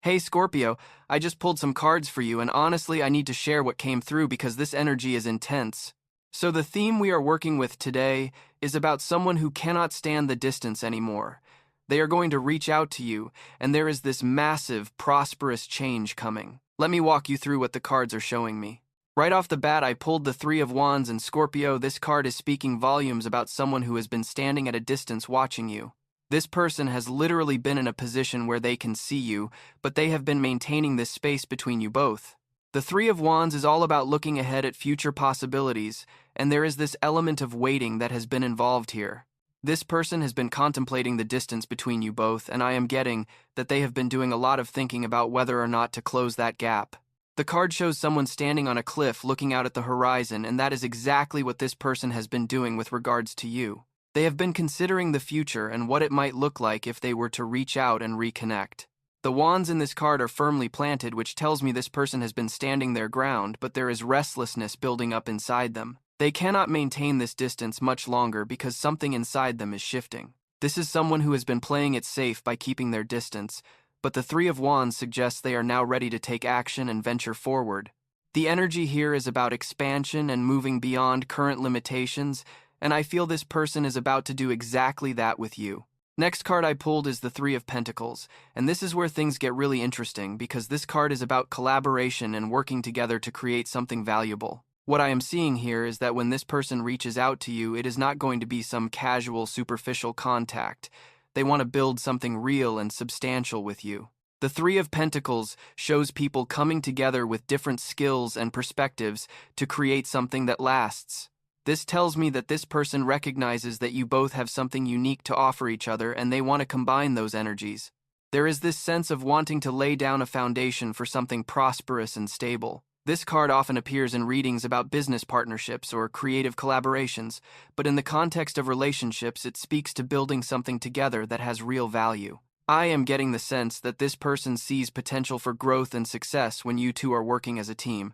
Hey Scorpio, I just pulled some cards for you, and honestly, I need to share what came through because this energy is intense. So, the theme we are working with today is about someone who cannot stand the distance anymore. They are going to reach out to you, and there is this massive, prosperous change coming. Let me walk you through what the cards are showing me. Right off the bat, I pulled the Three of Wands, and Scorpio, this card is speaking volumes about someone who has been standing at a distance watching you. This person has literally been in a position where they can see you, but they have been maintaining this space between you both. The Three of Wands is all about looking ahead at future possibilities, and there is this element of waiting that has been involved here. This person has been contemplating the distance between you both, and I am getting that they have been doing a lot of thinking about whether or not to close that gap. The card shows someone standing on a cliff looking out at the horizon, and that is exactly what this person has been doing with regards to you. They have been considering the future and what it might look like if they were to reach out and reconnect. The wands in this card are firmly planted, which tells me this person has been standing their ground, but there is restlessness building up inside them. They cannot maintain this distance much longer because something inside them is shifting. This is someone who has been playing it safe by keeping their distance, but the Three of Wands suggests they are now ready to take action and venture forward. The energy here is about expansion and moving beyond current limitations, and I feel this person is about to do exactly that with you. Next card I pulled is the Three of Pentacles, and this is where things get really interesting because this card is about collaboration and working together to create something valuable. What I am seeing here is that when this person reaches out to you, it is not going to be some casual, superficial contact. They want to build something real and substantial with you. The Three of Pentacles shows people coming together with different skills and perspectives to create something that lasts. This tells me that this person recognizes that you both have something unique to offer each other and they want to combine those energies. There is this sense of wanting to lay down a foundation for something prosperous and stable. This card often appears in readings about business partnerships or creative collaborations, but in the context of relationships, it speaks to building something together that has real value. I am getting the sense that this person sees potential for growth and success when you two are working as a team.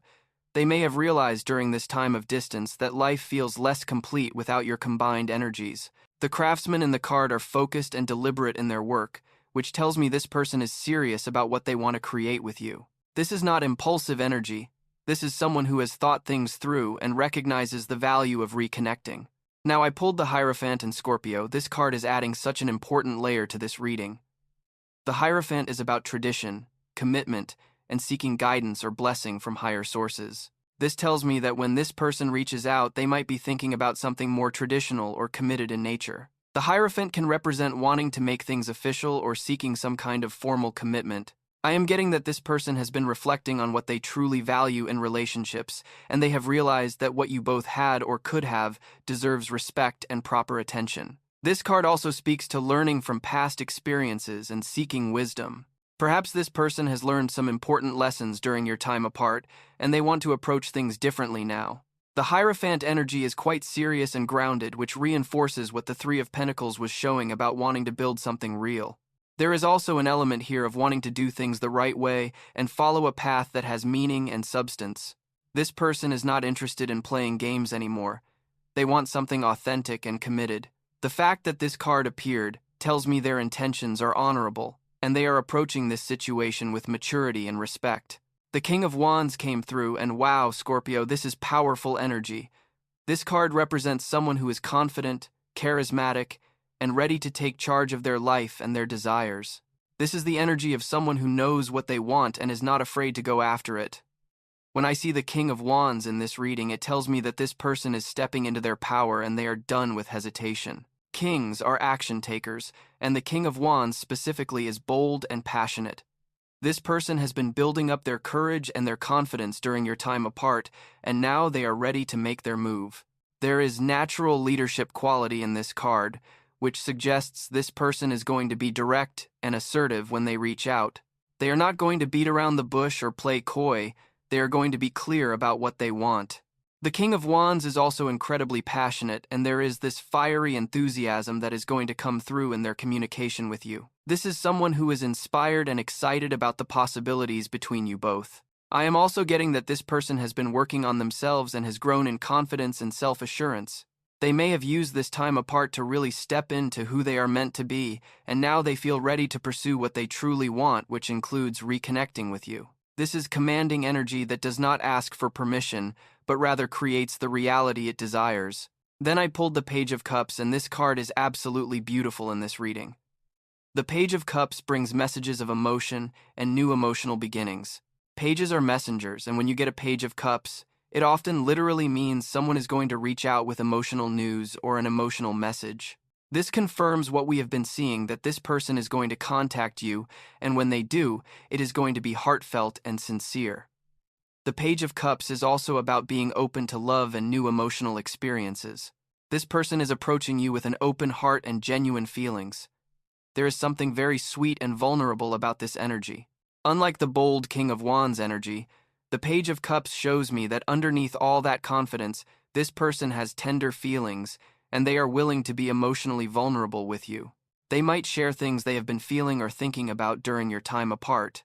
They may have realized during this time of distance that life feels less complete without your combined energies. The craftsmen in the card are focused and deliberate in their work, which tells me this person is serious about what they want to create with you. This is not impulsive energy. This is someone who has thought things through and recognizes the value of reconnecting. Now, I pulled the Hierophant in Scorpio. This card is adding such an important layer to this reading. The Hierophant is about tradition, commitment, and seeking guidance or blessing from higher sources. This tells me that when this person reaches out, they might be thinking about something more traditional or committed in nature. The Hierophant can represent wanting to make things official or seeking some kind of formal commitment. I am getting that this person has been reflecting on what they truly value in relationships, and they have realized that what you both had or could have deserves respect and proper attention. This card also speaks to learning from past experiences and seeking wisdom. Perhaps this person has learned some important lessons during your time apart, and they want to approach things differently now. The Hierophant energy is quite serious and grounded, which reinforces what the Three of Pentacles was showing about wanting to build something real. There is also an element here of wanting to do things the right way and follow a path that has meaning and substance. This person is not interested in playing games anymore. They want something authentic and committed. The fact that this card appeared tells me their intentions are honorable, and they are approaching this situation with maturity and respect. The King of Wands came through, and wow, Scorpio, this is powerful energy. This card represents someone who is confident, charismatic, and ready to take charge of their life and their desires. This is the energy of someone who knows what they want and is not afraid to go after it. When I see the King of Wands in this reading, it tells me that this person is stepping into their power and they are done with hesitation. Kings are action takers, and the King of Wands specifically is bold and passionate. This person has been building up their courage and their confidence during your time apart, and now they are ready to make their move. There is natural leadership quality in this card, which suggests this person is going to be direct and assertive when they reach out. They are not going to beat around the bush or play coy. They are going to be clear about what they want. The King of Wands is also incredibly passionate, and there is this fiery enthusiasm that is going to come through in their communication with you. This is someone who is inspired and excited about the possibilities between you both. I am also getting that this person has been working on themselves and has grown in confidence and self-assurance. They may have used this time apart to really step into who they are meant to be, and now they feel ready to pursue what they truly want, which includes reconnecting with you. This is commanding energy that does not ask for permission, but rather creates the reality it desires. Then I pulled the Page of Cups, and this card is absolutely beautiful in this reading. The Page of Cups brings messages of emotion and new emotional beginnings. Pages are messengers, and when you get a Page of Cups, it often literally means someone is going to reach out with emotional news or an emotional message. This confirms what we have been seeing, that this person is going to contact you, and when they do, it is going to be heartfelt and sincere. The Page of Cups is also about being open to love and new emotional experiences. This person is approaching you with an open heart and genuine feelings. There is something very sweet and vulnerable about this energy. Unlike the bold King of Wands energy, the Page of Cups shows me that underneath all that confidence, this person has tender feelings, and they are willing to be emotionally vulnerable with you. They might share things they have been feeling or thinking about during your time apart.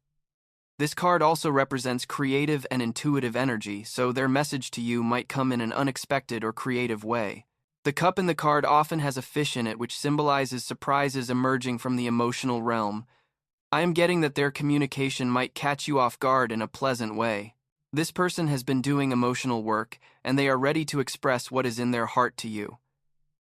This card also represents creative and intuitive energy, so their message to you might come in an unexpected or creative way. The cup in the card often has a fish in it, which symbolizes surprises emerging from the emotional realm. I am getting that their communication might catch you off guard in a pleasant way. This person has been doing emotional work, and they are ready to express what is in their heart to you.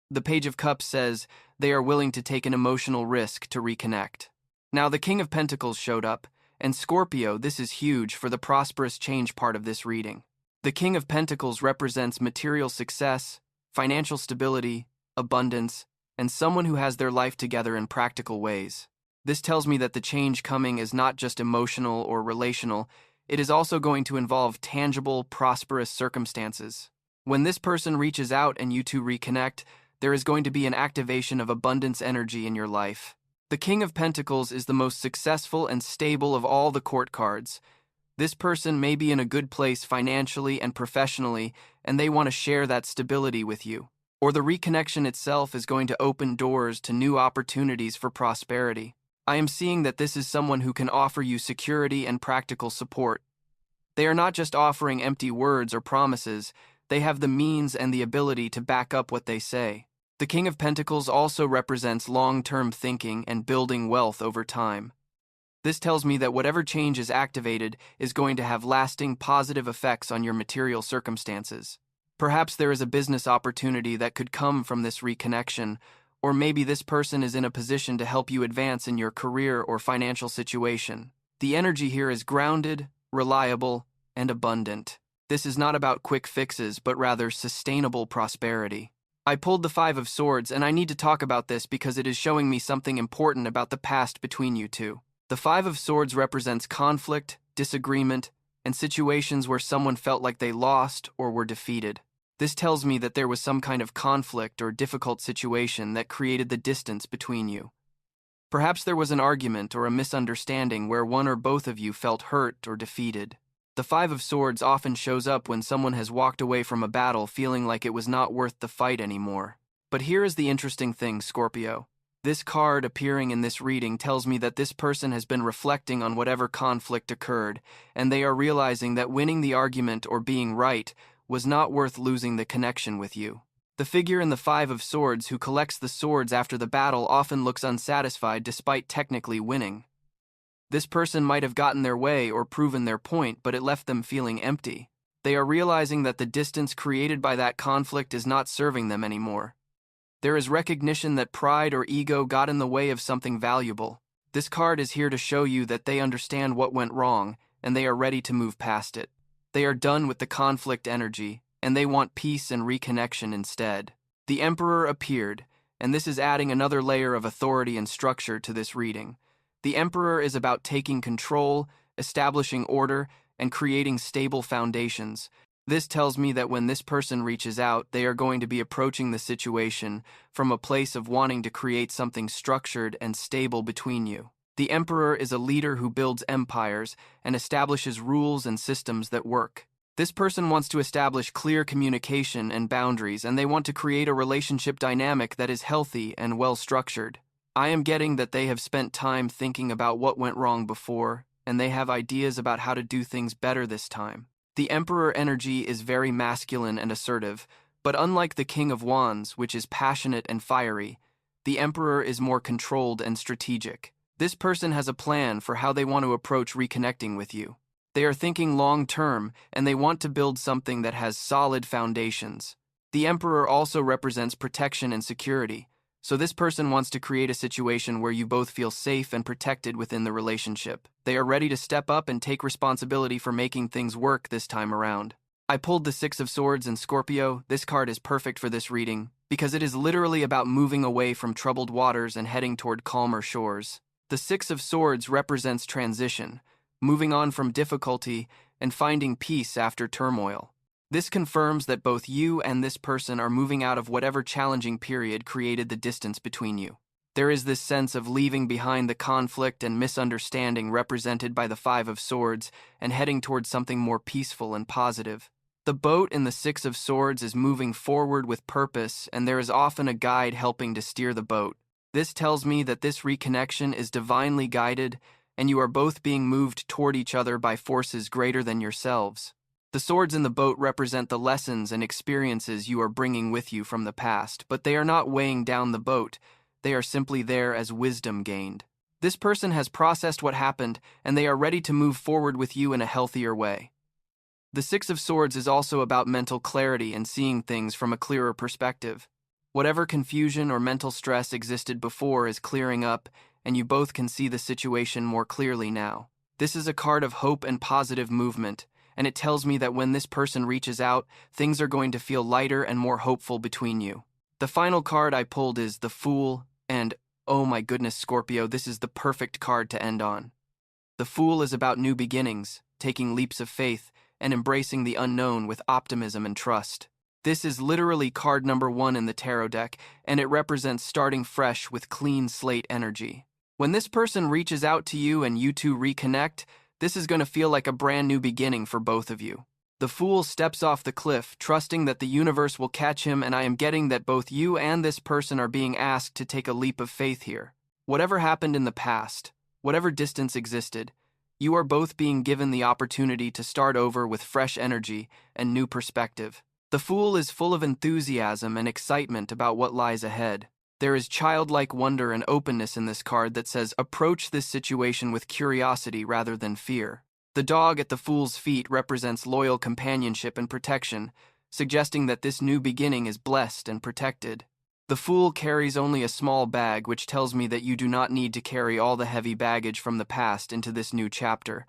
The Page of Cups says they are willing to take an emotional risk to reconnect. Now the King of Pentacles showed up, and Scorpio, this is huge for the prosperous change part of this reading. The King of Pentacles represents material success, financial stability, abundance, and someone who has their life together in practical ways. This tells me that the change coming is not just emotional or relational, it is also going to involve tangible, prosperous circumstances. When this person reaches out and you two reconnect, there is going to be an activation of abundance energy in your life. The King of Pentacles is the most successful and stable of all the court cards. This person may be in a good place financially and professionally, and they want to share that stability with you. Or the reconnection itself is going to open doors to new opportunities for prosperity. I am seeing that this is someone who can offer you security and practical support. They are not just offering empty words or promises, they have the means and the ability to back up what they say. The King of Pentacles also represents long-term thinking and building wealth over time. This tells me that whatever change is activated is going to have lasting positive effects on your material circumstances. Perhaps there is a business opportunity that could come from this reconnection, or maybe this person is in a position to help you advance in your career or financial situation. The energy here is grounded, reliable, and abundant. This is not about quick fixes, but rather sustainable prosperity. I pulled the Five of Swords, and I need to talk about this because it is showing me something important about the past between you two. The Five of Swords represents conflict, disagreement, and situations where someone felt like they lost or were defeated. This tells me that there was some kind of conflict or difficult situation that created the distance between you. Perhaps there was an argument or a misunderstanding where one or both of you felt hurt or defeated. The Five of Swords often shows up when someone has walked away from a battle feeling like it was not worth the fight anymore. But here is the interesting thing, Scorpio. This card appearing in this reading tells me that this person has been reflecting on whatever conflict occurred, and they are realizing that winning the argument or being right was not worth losing the connection with you. The figure in the Five of Swords who collects the swords after the battle often looks unsatisfied despite technically winning. This person might have gotten their way or proven their point, but it left them feeling empty. They are realizing that the distance created by that conflict is not serving them anymore. There is recognition that pride or ego got in the way of something valuable. This card is here to show you that they understand what went wrong, and they are ready to move past it. They are done with the conflict energy, and they want peace and reconnection instead. The Emperor appeared, and this is adding another layer of authority and structure to this reading. The Emperor is about taking control, establishing order, and creating stable foundations. This tells me that when this person reaches out, they are going to be approaching the situation from a place of wanting to create something structured and stable between you. The Emperor is a leader who builds empires and establishes rules and systems that work. This person wants to establish clear communication and boundaries, and they want to create a relationship dynamic that is healthy and well-structured. I am getting that they have spent time thinking about what went wrong before, and they have ideas about how to do things better this time. The Emperor energy is very masculine and assertive, But unlike the King of Wands, which is passionate and fiery, the Emperor is more controlled and strategic. This person has a plan for how they want to approach reconnecting with you. They are thinking long-term, and they want to build something that has solid foundations. The Emperor also represents protection and security, so this person wants to create a situation where you both feel safe and protected within the relationship. They are ready to step up and take responsibility for making things work this time around. I pulled the Six of Swords in Scorpio. This card is perfect for this reading, because it is literally about moving away from troubled waters and heading toward calmer shores. The Six of Swords represents transition, moving on from difficulty and finding peace after turmoil. This confirms that both you and this person are moving out of whatever challenging period created the distance between you. There is this sense of leaving behind the conflict and misunderstanding represented by the Five of Swords and heading towards something more peaceful and positive. The boat in the Six of Swords is moving forward with purpose, and there is often a guide helping to steer the boat. This tells me that this reconnection is divinely guided, and you are both being moved toward each other by forces greater than yourselves. The swords in the boat represent the lessons and experiences you are bringing with you from the past, but they are not weighing down the boat. They are simply there as wisdom gained. This person has processed what happened, and they are ready to move forward with you in a healthier way. The Six of Swords is also about mental clarity and seeing things from a clearer perspective. Whatever confusion or mental stress existed before is clearing up, and you both can see the situation more clearly now. This is a card of hope and positive movement, and it tells me that when this person reaches out, things are going to feel lighter and more hopeful between you. The final card I pulled is the Fool, and oh my goodness, Scorpio, this is the perfect card to end on. The Fool is about new beginnings, taking leaps of faith, and embracing the unknown with optimism and trust. This is literally card number 1 in the tarot deck, and it represents starting fresh with clean slate energy. When this person reaches out to you and you two reconnect, this is going to feel like a brand new beginning for both of you. The Fool steps off the cliff, trusting that the universe will catch him, and I am getting that both you and this person are being asked to take a leap of faith here. Whatever happened in the past, whatever distance existed, you are both being given the opportunity to start over with fresh energy and new perspective. The Fool is full of enthusiasm and excitement about what lies ahead. There is childlike wonder and openness in this card that says, approach this situation with curiosity rather than fear. The dog at the Fool's feet represents loyal companionship and protection, suggesting that this new beginning is blessed and protected. The Fool carries only a small bag, which tells me that you do not need to carry all the heavy baggage from the past into this new chapter.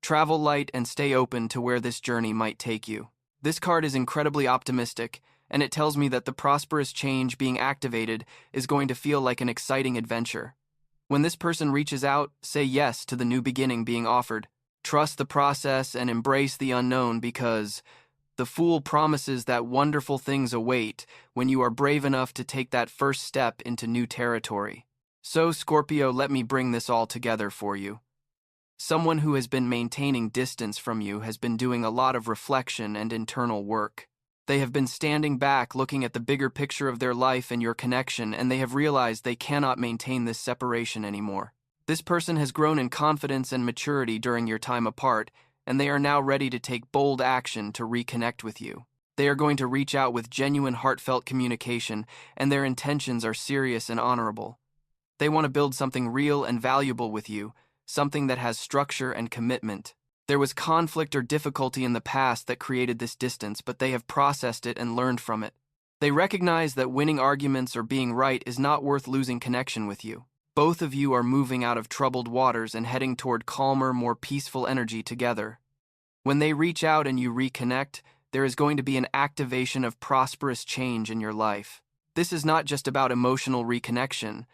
Travel light and stay open to where this journey might take you. This card is incredibly optimistic, and it tells me that the prosperous change being activated is going to feel like an exciting adventure. When this person reaches out, say yes to the new beginning being offered. Trust the process and embrace the unknown, because the Fool promises that wonderful things await when you are brave enough to take that first step into new territory. So, Scorpio, let me bring this all together for you. Someone who has been maintaining distance from you has been doing a lot of reflection and internal work. They have been standing back, looking at the bigger picture of their life and your connection, and they have realized they cannot maintain this separation anymore. This person has grown in confidence and maturity during your time apart, and they are now ready to take bold action to reconnect with you. They are going to reach out with genuine heartfelt communication, and their intentions are serious and honorable. They want to build something real and valuable with you, something that has structure and commitment. There was conflict or difficulty in the past that created this distance, but they have processed it and learned from it. They recognize that winning arguments or being right is not worth losing connection with you. Both of you are moving out of troubled waters and heading toward calmer, more peaceful energy together. When they reach out and you reconnect, there is going to be an activation of prosperous change in your life. This is not just about emotional reconnection.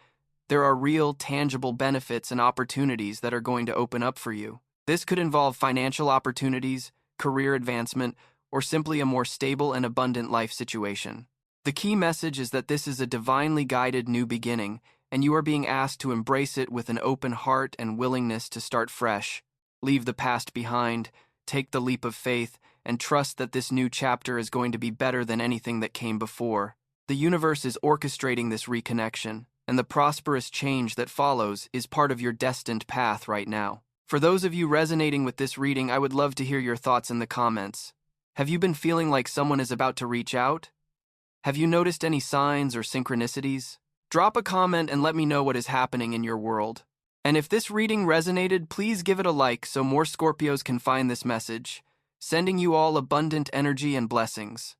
There are real, tangible benefits and opportunities that are going to open up for you. This could involve financial opportunities, career advancement, or simply a more stable and abundant life situation. The key message is that this is a divinely guided new beginning, and you are being asked to embrace it with an open heart and willingness to start fresh. Leave the past behind, take the leap of faith, and trust that this new chapter is going to be better than anything that came before. The universe is orchestrating this reconnection, and the prosperous change that follows is part of your destined path right now. For those of you resonating with this reading, I would love to hear your thoughts in the comments. Have you been feeling like someone is about to reach out? Have you noticed any signs or synchronicities? Drop a comment and let me know what is happening in your world. And if this reading resonated, please give it a like so more Scorpios can find this message. Sending you all abundant energy and blessings.